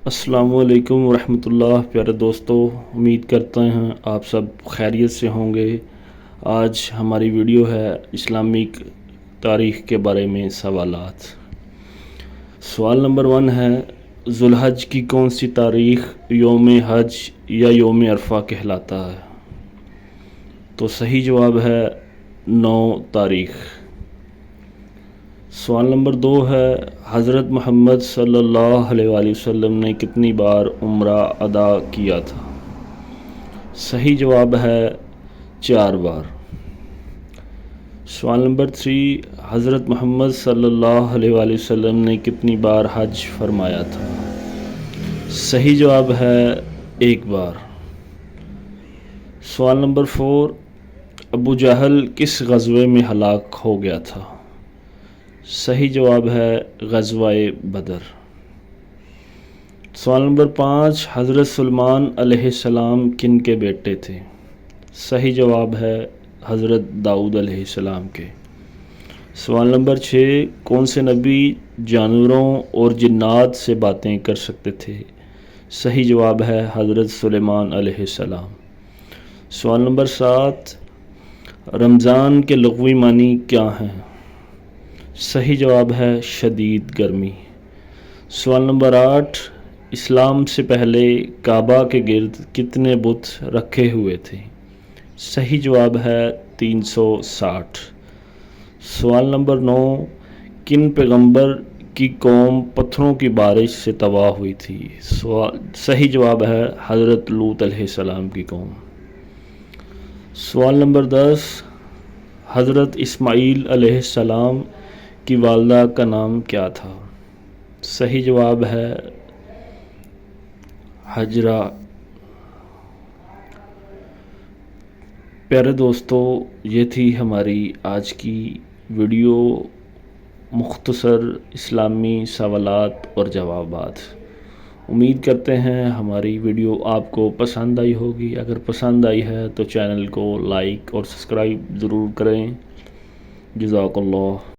السلام علیکم ورحمۃ اللہ پیارے دوستو، امید کرتے ہیں آپ سب خیریت سے ہوں گے۔ آج ہماری ویڈیو ہے اسلامک تاریخ کے بارے میں سوالات۔ سوال نمبر 1 ہے، ذوالحج کی کون سی تاریخ یوم حج یا یوم عرفہ کہلاتا ہے؟ تو صحیح جواب ہے 9 تاریخ۔ سوال نمبر 2 ہے، حضرت محمد صلی اللہ علیہ وآلہ وسلم نے کتنی بار عمرہ ادا کیا تھا؟ صحیح جواب ہے 4 بار۔ سوال نمبر 3، حضرت محمد صلی اللہ علیہ وآلہ وسلم نے کتنی بار حج فرمایا تھا؟ صحیح جواب ہے 1 بار۔ سوال نمبر 4، ابو جہل کس غزوے میں ہلاک ہو گیا تھا؟ صحیح جواب ہے غزوہ بدر۔ سوال نمبر 5، حضرت سلیمان علیہ السلام کن کے بیٹے تھے؟ صحیح جواب ہے حضرت داؤد علیہ السلام کے۔ سوال نمبر 6، کون سے نبی جانوروں اور جنات سے باتیں کر سکتے تھے؟ صحیح جواب ہے حضرت سلیمان علیہ السلام۔ سوال نمبر 7، رمضان کے لغوی معنی کیا ہیں؟ صحیح جواب ہے شدید گرمی۔ سوال نمبر 8، اسلام سے پہلے کعبہ کے گرد کتنے بت رکھے ہوئے تھے؟ صحیح جواب ہے 360۔ سوال نمبر 9، کن پیغمبر کی قوم پتھروں کی بارش سے تباہ ہوئی تھی؟ صحیح جواب ہے حضرت لوط علیہ السلام کی قوم۔ سوال نمبر 10، حضرت اسماعیل علیہ السلام کی والدہ کا نام کیا تھا؟ صحیح جواب ہے حجرہ۔ پیارے دوستو، یہ تھی ہماری آج کی ویڈیو، مختصر اسلامی سوالات اور جوابات۔ امید کرتے ہیں ہماری ویڈیو آپ کو پسند آئی ہوگی۔ اگر پسند آئی ہے تو چینل کو لائک اور سبسکرائب ضرور کریں۔ جزاک اللہ۔